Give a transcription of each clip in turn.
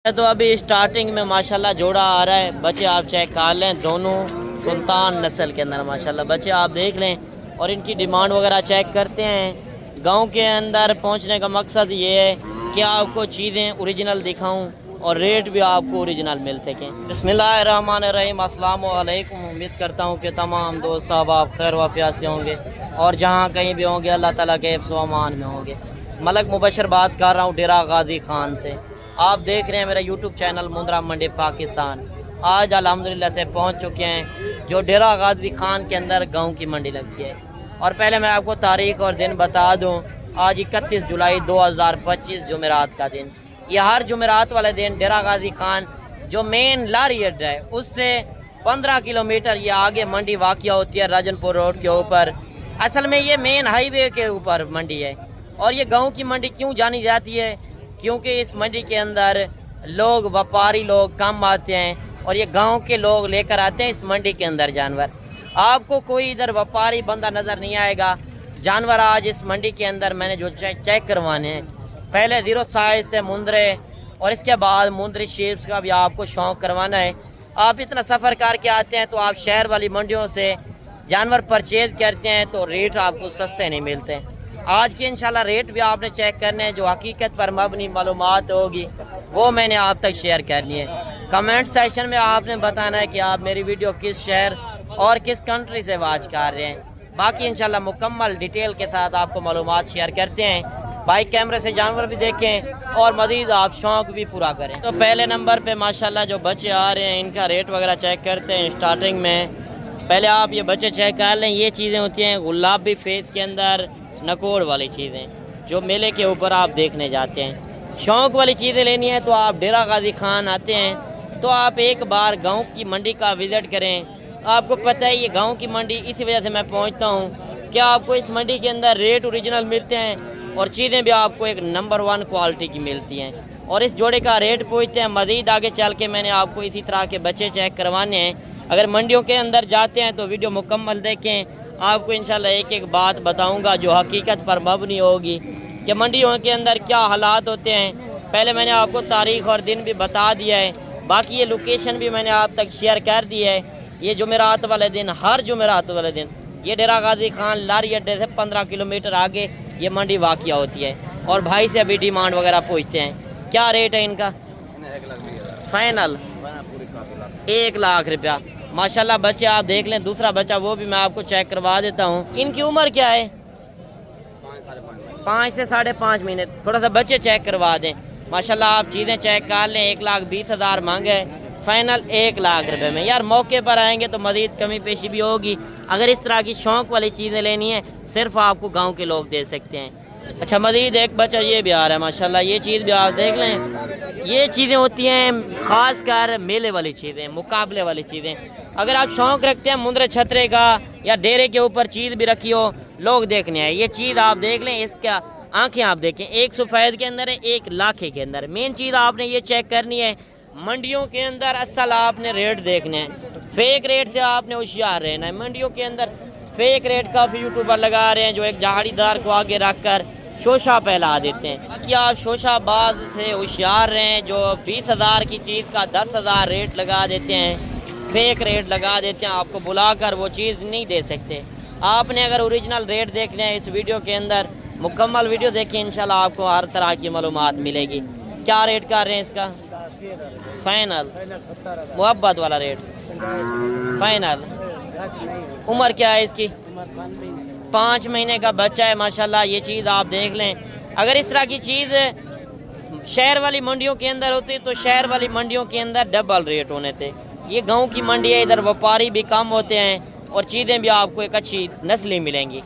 तो अभी स्टार्टिंग में माशाल्लाह जोड़ा आ रहा है। बच्चे आप चेक कर लें, दोनों सुल्तान नस्ल के अंदर माशाल्लाह बच्चे आप देख लें और इनकी डिमांड वगैरह चेक करते हैं। गांव के अंदर पहुंचने का मकसद ये है कि आपको चीज़ें ओरिजिनल दिखाऊं और रेट भी आपको ओरिजिनल मिल सकें। बिस्मिल्लाहिर्रहमानिर्रहीम, अस्सलाम वालेकुम। उम्मीद करता हूँ कि तमाम दोस्त आप खैर वाफिया से होंगे और जहाँ कहीं भी होंगे अल्लाह ताला के हिफ्ज़ व अमान में होंगे। मलक मुबशर बात कर रहा हूँ डेरा गाजी खान से। आप देख रहे हैं मेरा यूट्यूब चैनल मुंद्रा मंडी पाकिस्तान। आज अल्हम्दुलिल्लाह से पहुंच चुके हैं जो डेरा गाजी खान के अंदर गांव की मंडी लगती है। और पहले मैं आपको तारीख और दिन बता दूं, आज 31 जुलाई 2025 जुमेरात का दिन। यह हर जुमेरात वाले दिन डेरा गाजी खान जो मेन लारी अड्डा है उससे 15 किलोमीटर ये आगे मंडी वाक़या होती है राजनपुर रोड के ऊपर। असल में ये मेन हाईवे के ऊपर मंडी है। और ये गाँव की मंडी क्यों जानी जाती है? क्योंकि इस मंडी के अंदर लोग व्यापारी लोग कम आते हैं और ये गांव के लोग लेकर आते हैं इस मंडी के अंदर जानवर। आपको कोई इधर व्यापारी बंदा नज़र नहीं आएगा। जानवर आज इस मंडी के अंदर मैंने जो चेक करवाने हैं, पहले 0 साइज से मुंदरे और इसके बाद मुंदरी शेप्स का भी आपको शौक़ करवाना है। आप इतना सफ़र करके आते हैं तो आप शहर वाली मंडियों से जानवर परचेज़ करते हैं तो रेट आपको सस्ते नहीं मिलते। आज के इंशाल्लाह रेट भी आपने चेक करने हैं, जो हकीकत पर मबनी मालूमात होगी वो मैंने आप तक शेयर करनी है। कमेंट सेक्शन में आपने बताना है कि आप मेरी वीडियो किस शहर और किस कंट्री से वॉच कर रहे हैं। बाकी इंशाल्लाह मुकम्मल डिटेल के साथ आपको मालूमात शेयर करते हैं। बाइक कैमरे से जानवर भी देखें और मज़ीद आप शौक़ भी पूरा करें। तो पहले नंबर पे माशाल्लाह जो बच्चे आ रहे हैं इनका रेट वगैरह चेक करते हैं। स्टार्टिंग में पहले आप ये बच्चे चेक कर लें। ये चीज़ें होती हैं गुलाबी फेस के अंदर नकोड़ वाली चीज़ें जो मेले के ऊपर आप देखने जाते हैं। शौक़ वाली चीज़ें लेनी है तो आप डेरा गाजी खान आते हैं तो आप एक बार गांव की मंडी का विज़िट करें। आपको पता है ये गांव की मंडी इसी वजह से मैं पहुंचता हूं कि आपको इस मंडी के अंदर रेट ओरिजिनल मिलते हैं और चीज़ें भी आपको एक नंबर 1 क्वालिटी की मिलती हैं। और इस जोड़े का रेट पूछते हैं। मज़ीद आगे चल के मैंने आपको इसी तरह के बच्चे चेक करवाने हैं। अगर मंडियों के अंदर जाते हैं तो वीडियो मुकम्मल देखें। आपको इंशाल्लाह एक एक बात बताऊंगा जो हकीकत पर मबनी होगी कि मंडियों के अंदर क्या हालात होते हैं। पहले मैंने आपको तारीख और दिन भी बता दिया है, बाकी ये लोकेशन भी मैंने आप तक शेयर कर दी है। ये जुमेरात वाले दिन, हर जुमेरात वाले दिन ये डेरा गाजी खान लारी अड्डे से 15 किलोमीटर आगे ये मंडी वाक़या होती है। और भाई से अभी डिमांड वगैरह पूछते हैं। क्या रेट है इनका? फाइनल 1 लाख रुपया। माशाल्लाह बच्चे आप देख लें। दूसरा बच्चा वो भी मैं आपको चेक करवा देता हूँ। इनकी उम्र क्या है? 5 से 5.5 महीने। थोड़ा सा बच्चे चेक करवा दें। माशाल्लाह आप चीज़ें चेक कर लें। 1,20,000 मांगे, फाइनल 1 लाख रुपए में। यार मौके पर आएंगे तो मज़ीद कमी पेशी भी होगी। अगर इस तरह की शौक़ वाली चीज़ें लेनी है सिर्फ आपको गाँव के लोग दे सकते हैं। अच्छा मज़ीद एक बच्चा ये भी आ रहा है माशाल्लाह। ये चीज़ भी आप देख लें। ये चीज़ें होती हैं ख़ास कर मेले वाली चीज़ें, मुकाबले वाली चीज़ें। अगर आप शौक़ रखते हैं मुंदरे छतरे का या डेरे के ऊपर चीज़ भी रखी हो, लोग देखने आए, ये चीज़ आप देख लें। इसका आंखें आप देखें, एक सफ़ेद के अंदर है, एक लाखे के अंदर। मेन चीज़ आपने ये चेक करनी है मंडियों के अंदर असल आपने रेट देखने हैं। फेक रेट से आपने होशियार रहना है। मंडियों के अंदर फेक रेट काफ़ी यूट्यूबर लगा रहे हैं जो एक झाड़ीदार को आगे रख कर शोशा फैला देते हैं। बाकी आप शोशाबाज से होशियार रहें जो 20,000 की चीज़ का 10,000 रेट लगा देते हैं, फेक रेट लगा देते हैं। आपको बुलाकर वो चीज़ नहीं दे सकते। आपने अगर ओरिजिनल रेट देखने हैं इस वीडियो के अंदर, मुकम्मल वीडियो देखें, इंशाल्लाह आपको हर तरह की मालूमात मिलेगी। क्या रेट कर रहे हैं इसका? फाइनल मोहब्बत वाला रेट फाइनल। उम्र क्या है इसकी? 5 महीने का बच्चा है माशाल्लाह। ये चीज़ आप देख लें। अगर इस तरह की चीज़ शहर वाली मंडियों के अंदर होती तो शहर वाली मंडियों के अंदर डबल रेट होने थे। ये गांव की मंडी है, इधर व्यापारी भी कम होते हैं और चीज़ें भी आपको एक अच्छी नस्ली मिलेंगी।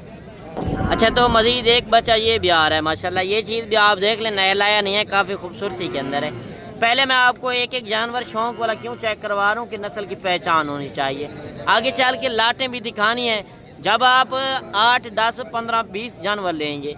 अच्छा तो मज़ीद एक बच्चा ये भी आ रहा है माशाल्लाह। ये चीज़ भी आप देख लें, नया लाया नहीं है, काफ़ी खूबसूरती के अंदर है। पहले मैं आपको एक एक जानवर शौक़ वाला क्यों चेक करवा रहा हूँ कि नस्ल की पहचान होनी चाहिए। आगे चल के लाटें भी दिखानी है। जब आप 8, 10, 15, 20 जानवर लेंगे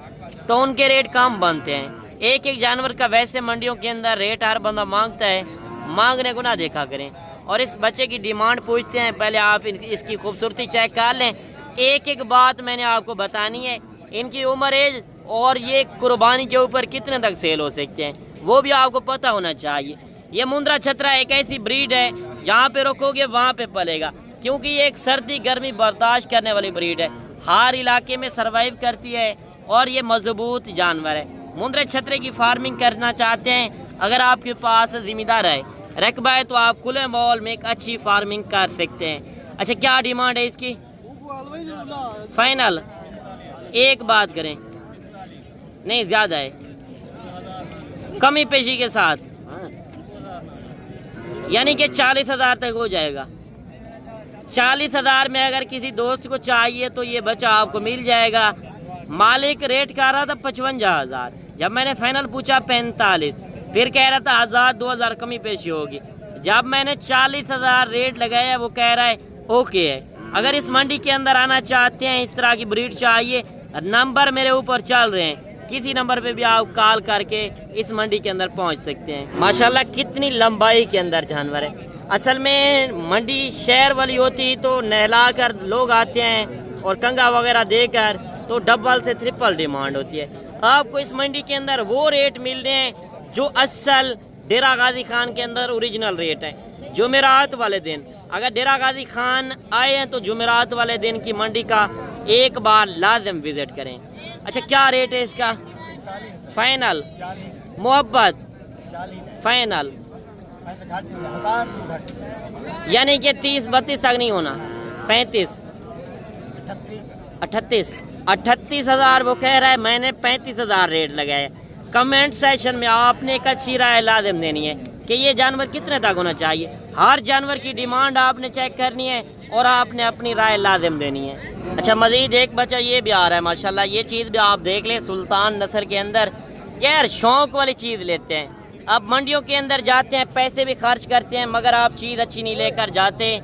तो उनके रेट कम बनते हैं। एक एक जानवर का वैसे मंडियों के अंदर रेट हर बंदा मांगता है, मांगने को ना देखा करें। और इस बच्चे की डिमांड पूछते हैं। पहले आप इसकी खूबसूरती चेक कर लें। एक एक बात मैंने आपको बतानी है, इनकी उम्र एज और ये कुर्बानी के ऊपर कितने तक सेल हो सकते हैं वो भी आपको पता होना चाहिए। ये मुंद्रा छतरा एक ऐसी ब्रीड है जहाँ पे रोकोगे वहाँ पे पलेगा, क्योंकि ये एक सर्दी गर्मी बर्दाश्त करने वाली ब्रीड है, हर इलाके में सरवाइव करती है और ये मजबूत जानवर है। मुंद्रा छतरे की फार्मिंग करना चाहते हैं, अगर आपके पास जिम्मेदार है रकबा है तो आप खुले माहौल में एक अच्छी फार्मिंग कर सकते हैं। अच्छा, क्या डिमांड है इसकी? फाइनल एक बात करें, नहीं ज़्यादा है, कमी पेशी के साथ, यानी कि 40,000 तक हो जाएगा। 40,000 में अगर किसी दोस्त को चाहिए तो ये बच्चा आपको मिल जाएगा। मालिक रेट कह रहा था 55,000, जब मैंने फाइनल पूछा 45, फिर कह रहा था 1,000-2,000 कमी पेशी होगी। जब मैंने 40,000 रेट लगाया वो कह रहा है ओके है। अगर इस मंडी के अंदर आना चाहते हैं, इस तरह की ब्रीड चाहिए, नंबर मेरे ऊपर चल रहे हैं, किसी नंबर पे भी आप कॉल करके इस मंडी के अंदर पहुंच सकते हैं। माशाल्लाह कितनी लंबाई के अंदर जानवर है। असल में मंडी शहर वाली होती तो नहला कर लोग आते हैं और कंगा वगैरह देकर तो डबल से ट्रिपल डिमांड होती है। आपको इस मंडी के अंदर वो रेट मिल रहे हैं जो असल डेरा गाजी खान के अंदर ओरिजिनल रेट है। जुमेरात वाले दिन अगर डेरा गाजी खान आए हैं तो जुमेरात वाले दिन की मंडी का एक बार लाजिम विजिट करें। अच्छा, क्या रेट है इसका? फाइनल मोहब्बत फाइनल, यानी कि 30-32 तक नहीं होना, 35 38,000 वो कह रहा है, मैंने 35,000 रेट लगाया। कमेंट सेशन में आपने एक अच्छी राय लाजिम देनी है कि ये जानवर कितने तक होना चाहिए। हर जानवर की डिमांड आपने चेक करनी है और आपने अपनी राय लाजिम देनी है। अच्छा, मजीद एक बच्चा ये भी आ रहा है माशाल्लाह, ये चीज़ भी आप देख लें। सुल्तान नस्ल के अंदर यार शौक वाली चीज़ लेते हैं। अब मंडियों के अंदर जाते हैं, पैसे भी खर्च करते हैं, मगर आप चीज़ अच्छी नहीं लेकर जाते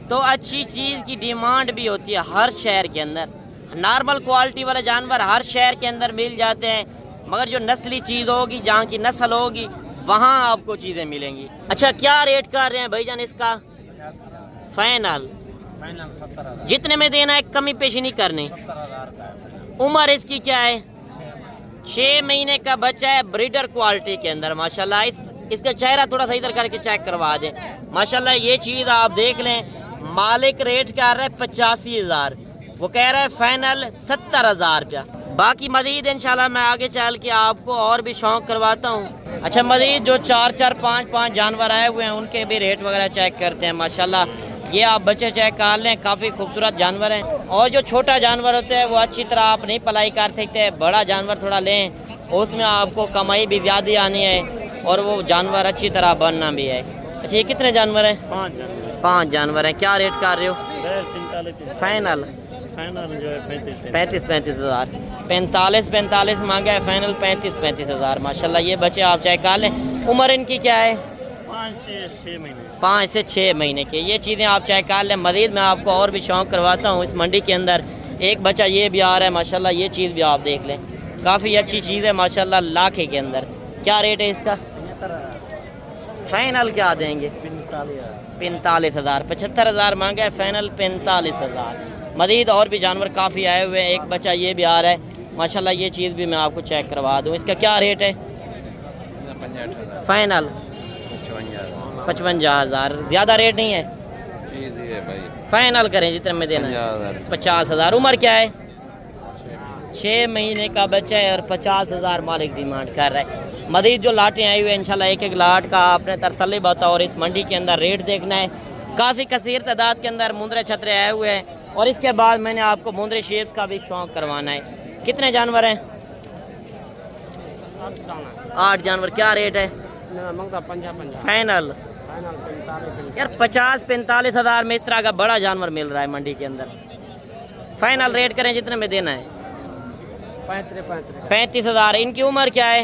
तो अच्छी चीज़ की डिमांड भी होती है हर शहर के अंदर। नॉर्मल क्वालिटी वाले जानवर हर शहर के अंदर मिल जाते हैं, मगर जो नस्ली चीज़ होगी, जहाँ की नस्ल होगी, वहाँ आपको चीज़ें मिलेंगी। अच्छा, क्या रेट कर रहे हैं भाईजान इसका? फाइनल जितने में देना है, कमी पेशी नहीं करनी। उम्र इसकी क्या है? 6 महीने का बच्चा है, ब्रीडर क्वालिटी के अंदर माशाल्लाह। इसका चेहरा थोड़ा सा इधर करके चेक करवा दें माशाल्लाह। ये चीज़ आप देख लें। मालिक रेट कर रहा है 85,000, वो कह रहा है फाइनल 70,000 रुपया। बाकी मजीद इंशाल्लाह मैं आगे चल के आपको और भी शौक करवाता हूँ। अच्छा, मजीद जो 4-4, 5-5 जानवर आए हुए हैं उनके भी रेट वगैरह चेक करते हैं माशाल्लाह। ये आप बच्चे चेक कर लें, काफ़ी खूबसूरत जानवर हैं। और जो छोटा जानवर होता है वो अच्छी तरह आप नहीं पलाई कर सकते, बड़ा जानवर थोड़ा लें, उसमें आपको कमाई भी ज़्यादा आनी है और वो जानवर अच्छी तरह बनना भी है। अच्छा, ये कितने जानवर हैं? 5 जानवर हैं। क्या रेट कर रहे हो? फाइनल जो है 35,000। 45 मांगा है, फाइनल 35,000 माशाल्लाह। ये बच्चे आप चेक कर लें। उम्र इनकी क्या है? 5 से 6 महीने के। ये चीज़ें आप चेक कर लें। मज़ीद मैं आपको और भी शौक करवाता हूँ। इस मंडी के अंदर एक बच्चा ये भी आ रहा है माशाल्लाह, ये चीज़ भी आप देख लें, काफ़ी अच्छी चीज़ है माशाल्लाह। लाखे के अंदर क्या रेट है इसका? फाइनल क्या देंगे? 45,000। 75,000 मांगा है, फाइनल 45,000। मज़ीद और भी जानवर काफ़ी आए हुए हैं। एक बच्चा ये भी आ रहा है माशाल्लाह, ये चीज़ भी मैं आपको चेक करवा दूँ। इसका क्या रेट है? फाइनल 55,000। ज़्यादा रेट नहीं है? फाइनल करें जितने में देना है, 50,000। उम्र क्या है? 6 महीने का बच्चा है और 50,000 मालिक डिमांड कर रहा है। मज़ीद जो लाटें आई हुई हैं इंशाल्लाह एक एक लाट का आपने तरसली बताओ और इस मंडी के अंदर रेट देखना है। काफ़ी कसीर तादाद के अंदर मुंद्रे छतरे आए हुए हैं और इसके बाद मैंने आपको मुंद्रे शेप का भी शौक करवाना है। कितने जानवर हैं? 8 जानवर। क्या रेट है? फाइनल यार 50-45,000 में इस तरह का बड़ा जानवर मिल रहा है मंडी के अंदर। फाइनल रेट करें जितने में देना है। 35,000। इनकी उम्र क्या है?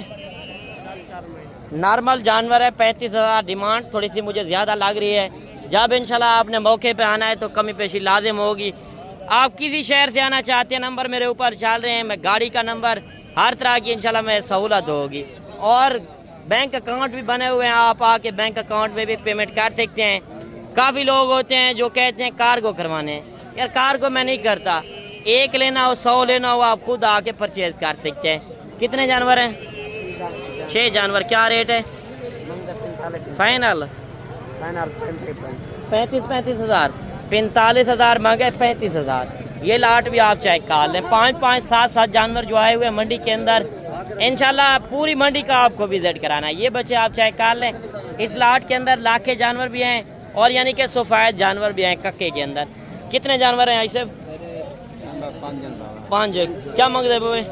नॉर्मल जानवर है, 35,000 डिमांड थोड़ी सी मुझे ज़्यादा लग रही है। जब इंशाल्लाह आपने मौके पे आना है तो कमी पेशी लाजिम होगी। आप किसी शहर से आना चाहते हैं, नंबर मेरे ऊपर चल रहे हैं, मैं गाड़ी का नंबर, हर तरह की इंशाल्लाह में सहूलत होगी। और बैंक अकाउंट भी बने हुए हैं, आप आके बैंक अकाउंट में भी पेमेंट कर सकते हैं। काफ़ी लोग होते हैं जो कहते हैं कार्गो करवाने हैं। यार कार्गो मैं नहीं करता, एक लेना हो 100 लेना हो आप खुद आके परचेज कर सकते हैं। कितने जानवर हैं? 6 जानवर। क्या रेट है? फाइनल 35,000 45,000 मांगे 35,000। ये लाट भी आप चेक कर लें। 5-5 7-7 जानवर जो आए हुए हैं मंडी के अंदर, इंशाल्लाह पूरी मंडी का आपको विजिट कराना है। ये बच्चे आप चेक कर लें। इस लाट के अंदर लाखे जानवर भी हैं और यानी कि सफ़ेद जानवर भी हैं। कक्के के अंदर कितने जानवर हैं ऐसे? 5। क्या मांग दे बोए?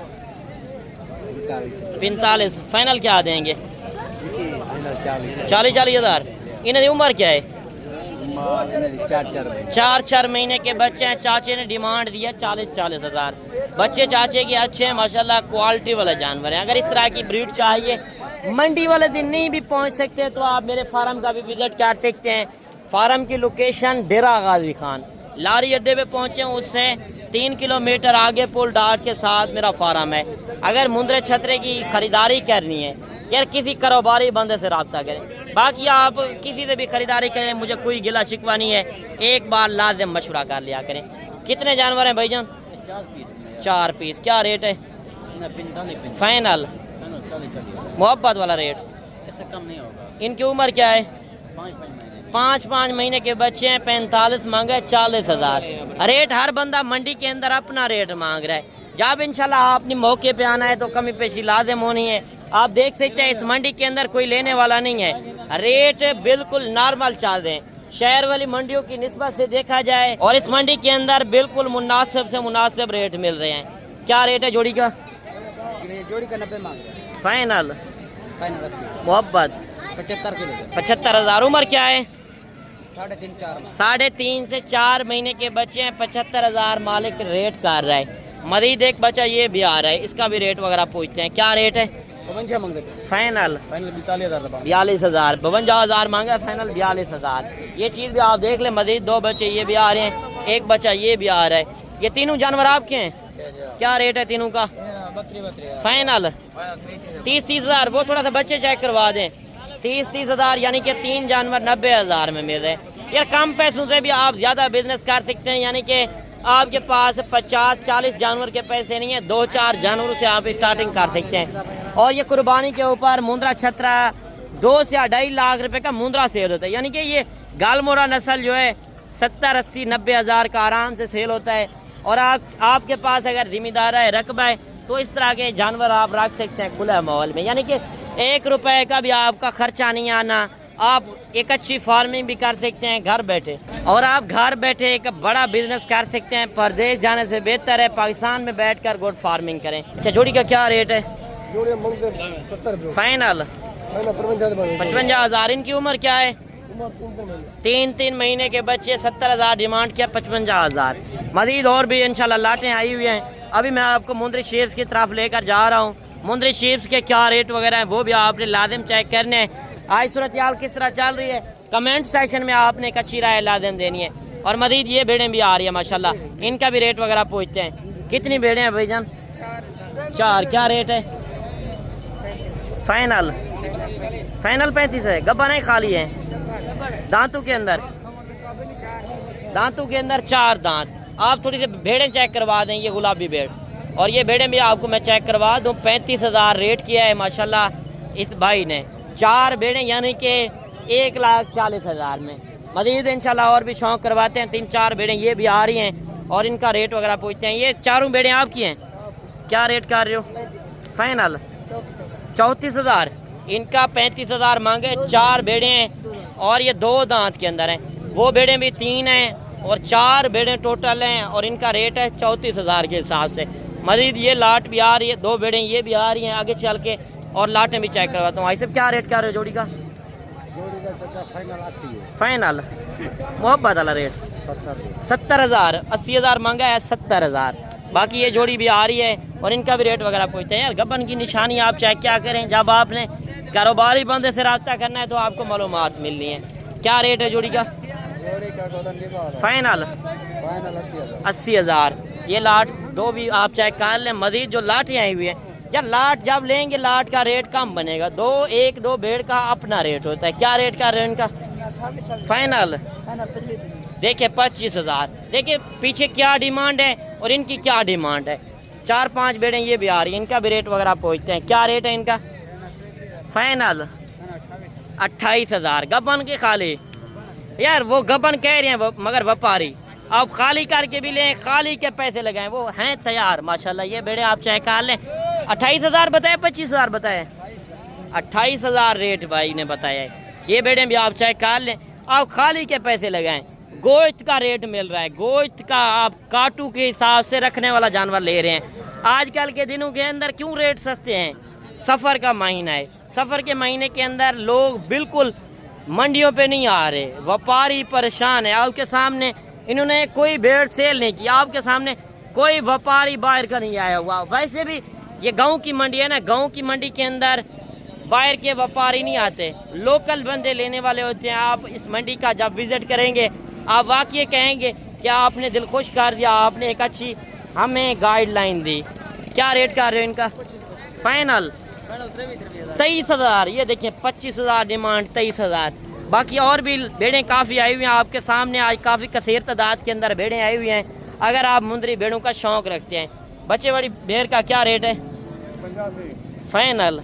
45। फाइनल क्या देंगे? 40,000। इन्हें उम्र क्या है? 4 महीने के बच्चे हैं। चाचे ने डिमांड दिया 40,000। बच्चे चाचे के अच्छे हैं माशाल्लाह, क्वालिटी वाले जानवर हैं। अगर इस तरह की ब्रीड चाहिए, मंडी वाले दिन नहीं भी पहुंच सकते तो आप मेरे फार्म का भी विजिट कर सकते हैं। फार्म की लोकेशन डेरा गाजी खान लारी अड्डे पे पहुंचे, उससे 3 किलोमीटर आगे पुल डाट के साथ मेरा फार्म है। अगर मुंद्रे छतरे की खरीदारी करनी है यार, किसी कारोबारी बंदे से रब्ता करें। बाकी आप किसी से भी खरीदारी करें, मुझे कोई गिला शिकवा नहीं है। एक बार लाजिम मशवरा कर लिया करें। कितने जानवर हैं भाईजान? 4 पीस। क्या रेट है? फाइनल मोहब्बत वाला रेट, इससे कम नहीं होगा। इनकी उम्र क्या है? 5 महीने के बच्चे हैं। 45 मांगे 40,000। रेट हर बंदा मंडी के अंदर अपना रेट मांग रहा है। जब इंशाल्लाह आपने मौके पे आना है तो कमी पेशी लाजिम होनी है। आप देख सकते हैं इस मंडी के अंदर कोई लेने वाला नहीं है। रेट बिल्कुल नॉर्मल चल रहे हैं शहर वाली मंडियों की निस्बत से देखा जाए, और इस मंडी के अंदर बिल्कुल मुनासिब से मुनासिब रेट मिल रहे हैं। क्या रेट है जोड़ी का? जोड़ी का 90 मांग रहे हैं। फाइनल 80। मोहब्बत 75,000। उम्र क्या है? 3.5 से 4 महीने के बच्चे हैं। 75,000 मालिक रेट कर रहा है। मजीद एक बच्चा ये भी आ रहा है, इसका भी रेट वगैरह पूछते हैं। क्या रेट है? फाइनल 42,000। 52,000 मांगा, फाइनल 42,000। ये चीज़ भी आप देख लें। मजीद 2 बच्चे ये भी आ रहे हैं, एक बच्चा ये भी आ रहा है। ये तीनों जानवर आपके हैं? क्या रेट है तीनों का? फाइनल 30,000। वो थोड़ा सा बच्चे चेक करवा दें। 30,000 यानी कि 3 जानवर 90,000 में मिल रहे हैं। यार कम पैसों से भी आप ज़्यादा बिजनेस कर सकते हैं। यानी कि आपके पास 50-40 जानवर के पैसे नहीं है, 2-4 जानवरों से आप स्टार्टिंग कर सकते हैं। और ये कुर्बानी के ऊपर मुंद्रा छतरा 2 से 2.5 लाख रुपए का मुंद्रा सेल होता है। यानी कि ये गालमोरा नस्ल जो है 70-80-90,000 का आराम से सेल होता है। और आपके पास अगर जिम्मेदार है, रकबा है, तो इस तरह के जानवर आप रख सकते हैं खुला माहौल में। यानी कि 1 रुपए का भी आपका खर्चा नहीं आना। आप एक अच्छी फार्मिंग भी कर सकते हैं घर बैठे, और आप घर बैठे एक बड़ा बिजनेस कर सकते हैं। परदेश जाने से बेहतर है पाकिस्तान में बैठकर गुड फार्मिंग करें। अच्छा, जोड़ी का क्या रेट है? फाइनल 55,000। इनकी उम्र क्या है? 3 महीने के बच्चे। 70,000 डिमांड किया, 55,000। मजीद और भी इंशाल्लाह लाटें आई हुई हैं। अभी मैं आपको मुंद्री शीप्स की तरफ लेकर जा रहा हूँ। मुंद्री शीप्स के क्या रेट वगैरह हैं वो भी आपने लाजिम चेक करने हैं। आज सूरत हाल किस तरह चल रही है, कमेंट सेक्शन में आपने एक अच्छी राय लाजिम देनी है। और मजीद ये भेड़ें भी आ रही है माशाल्लाह, इनका भी रेट वगैरह पूछते हैं। कितनी भेड़ें हैं भाईजान? 4। क्या रेट है? फाइनल 35 है। गब्बा नहीं खाली है? दांतों के अंदर 4 दांत। आप थोड़ी सी भेड़ें चेक करवा दें। ये गुलाबी भेड़ और ये भेड़ें भी आपको मैं चेक करवा दूं। 35,000 रेट किया है माशाल्लाह इस भाई ने। 4 भेड़ें यानी कि 1,40,000 में। मजीद इंशाल्लाह और भी शौक करवाते हैं। 3-4 भेड़ें ये भी आ रही हैं और इनका रेट वगैरह पूछते हैं। ये चारों भेड़ें आपकी हैं? क्या रेट कर रहे हो? फाइनल 34,000। इनका 35,000 मांगे। 4 भेड़ें हैं और ये 2 दांत के अंदर हैं। वो भेड़ें भी 3 हैं और 4 भेड़ें टोटल हैं और इनका रेट है 34,000 के हिसाब से। मजीद ये लाट भी आ रही है, 2 भेड़ें ये भी आ रही हैं। आगे चल के और लाटें भी चेक करवाता हूँ। भाई साहब क्या रेट कर रहे हो जोड़ी का? चाचा फाइनल 80 है। फाइनल मोहब्बत वाला रेट 70,000। 80,000 मांगा है, 70,000। बाकी ये जोड़ी भी आ रही है और इनका भी रेट वगैरह पूछते हैं। यार गबन की निशानी आप चेक क्या करें। जब आपने कारोबारी बंदे से रब्ता करना है तो आपको मालूमात मिलनी है। क्या रेट है जोड़ी का? फाइनल 80,000। ये लाट 2 भी आप चेक कर लें। मजीद जो लाटें आई हुई है, यार लाट जब लेंगे लाट का रेट कम बनेगा। 1-2 भेड़ का अपना रेट होता है। क्या रेट कर रहे हैं इनका? फाइनल देखिए 25,000। देखिए पीछे क्या डिमांड है और इनकी क्या डिमांड है। 4-5 भेड़ें ये भी आ रही है, इनका भी रेट वगैरह पूछते हैं। क्या रेट है इनका? फाइनल 28,000 गबन के खाली। यार वो गबन कह रहे हैं वो, मगर व्यापारी आप खाली करके भी लें, खाली के पैसे लगाएं, वो हैं तैयार माशाल्लाह। ये बेड़े आप चेक कर लें। 28,000 बताए 25,000 बताए? 28,000 रेट भाई ने बताया है। ये बेड़े भी आप चेक कर लें, आप खाली के पैसे लगाएं। गोश्त का रेट मिल रहा है, गोश्त का आप काटू के हिसाब से रखने वाला जानवर ले रहे हैं। आजकल के दिनों के अंदर क्यों रेट सस्ते हैं? सफ़र का महीना है, सफ़र के महीने के अंदर लोग बिल्कुल मंडियों पे नहीं आ रहे, व्यापारी परेशान है। आपके सामने इन्होंने कोई भेड़ सेल नहीं किया, आपके सामने कोई व्यापारी बाहर का नहीं आया हुआ। वैसे भी ये गांव की मंडी है ना, गांव की मंडी के अंदर बाहर के व्यापारी नहीं आते, लोकल बंदे लेने वाले होते हैं। आप इस मंडी का जब विजिट करेंगे आप वाकई कहेंगे कि आपने दिल खुश कर दिया, आपने एक अच्छी हमें गाइडलाइन दी। क्या रेट कर रहे हो इनका? फाइनल 23,000। ये देखिए 25,000 डिमांड, 23,000। बाकी और भी भेड़ें काफ़ी आई हुई हैं आपके सामने, आज काफ़ी कसीर तादाद के अंदर भेड़ें आई हुई हैं। अगर आप मुंदरी भेड़ों का शौक़ रखते हैं, बच्चे वाली भेड़ का क्या रेट है? 85, फाइनल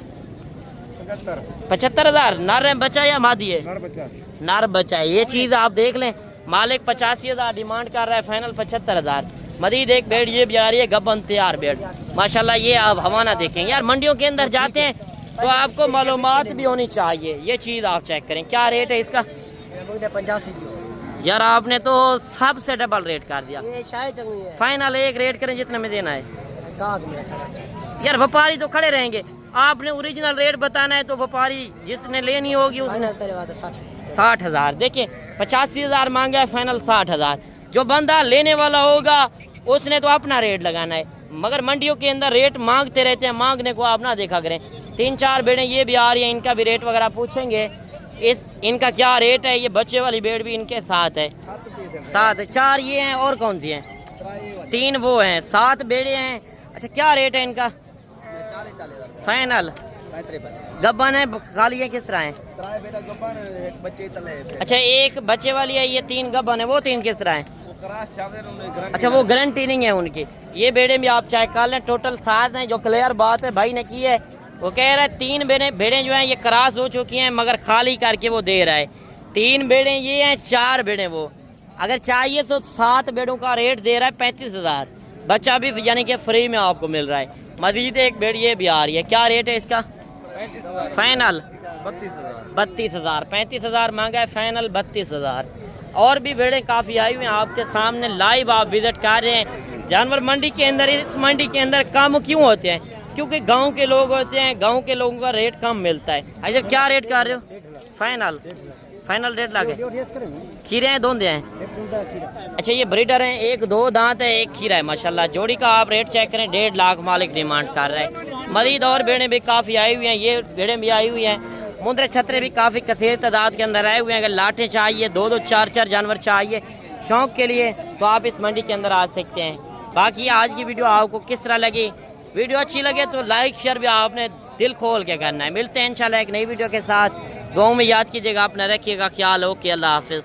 75,000। नर बच्चा या मादी है? नर बच्चा है। ये चीज़ आप देख लें, मालिक 85,000 डिमांड कर रहा है, फाइनल 75,000। मजीद एक भेड़ ये भी आ रही है गबन तैयार भेड़ माशाल्लाह। ये आप हवाना देखेंगे यार, मंडियों के अंदर जाते हैं तो आपको मालूमात भी होनी चाहिए। ये चीज़ आप चेक करें, क्या रेट है इसका? 85। यार आपने तो सबसे डबल रेट कर दिया। ये शायद है। फाइनल एक रेट करें जितने में देना है। यार व्यापारी तो खड़े रहेंगे, आपने ओरिजिनल रेट बताना है तो व्यापारी जिसने लेनी होगी उसने 60,000। देखिए 85,000 मांगा है, फाइनल 60,000। जो बंदा लेने वाला होगा उसने तो अपना रेट लगाना है, मगर मंडियों के अंदर रेट मांगते रहते हैं, मांगने को आप ना देखा करें। 3-4 भेड़ें ये भी आ रही हैं, इनका भी रेट वगैरह पूछेंगे। इनका क्या रेट है? ये बच्चे वाली भेड़ भी इनके साथ है, 7 4 ये हैं और कौन सी हैं? 3 वो हैं, 7 भेड़े हैं। अच्छा क्या रेट है इनका? फाइनल गब्बन है, खाली है, किस तरह है? अच्छा एक बच्चे वाली है, ये 3 गब्बन है, वो 3 किस तरह है? अच्छा वो गारंटी नहीं है उनकी। ये बेड़े भी आप चेक कर लें, टोटल 7 हैं। जो क्लियर बात है भाई ने की है, वो कह रहा है 3 भेड़ें जो हैं ये क्रॉस हो चुकी हैं, मगर खाली करके वो दे रहा है। 3 भेड़ें ये हैं, 4 भेड़ें वो। अगर चाहिए तो 7 भेड़ों का रेट दे रहा है 35,000। बच्चा भी यानी कि फ्री में आपको मिल रहा है। मजीद एक भेड़ ये भी आ रही है, क्या रेट है इसका? फाइनल 32,000। 35,000 मांगा है, फाइनल 32,000। और भी भेड़ें काफ़ी आई हुई हैं आपके सामने, लाइव आप विजिट कर रहे हैं। जानवर मंडी के अंदर, इस मंडी के अंदर कम क्यों होते हैं? क्योंकि गांव के लोग होते हैं, गांव के लोगों का रेट कम मिलता है। अच्छा क्या रेट कर रहे हो? फाइनल 1.5 लाख है। खीरे हैं, दोंदे हैं? अच्छा ये ब्रीडर हैं, 1-2 दांत है, 1 खीरा है माशाल्लाह। जोड़ी का आप रेट चेक करें, 1.5 लाख मालिक डिमांड कर रहा है। मजीद और भेड़ें भी काफ़ी आई हुई हैं, ये भेड़ें भी आई हुई हैं। मुंदरे छतरे भी काफ़ी कसीर तादाद के अंदर आए हुए हैं। अगर लाटें चाहिए, 2-2 4-4 जानवर चाहिए शौक़ के लिए, तो आप इस मंडी के अंदर आ सकते हैं। बाकी आज की वीडियो आपको किस तरह लगी? वीडियो अच्छी लगे तो लाइक शेयर भी आपने दिल खोल के करना है। मिलते हैं इंशाल्लाह एक नई वीडियो के साथ। दुआओं में याद कीजिएगा, अपना रखिएगा ख्याल। ओके, अल्लाह हाफिज़।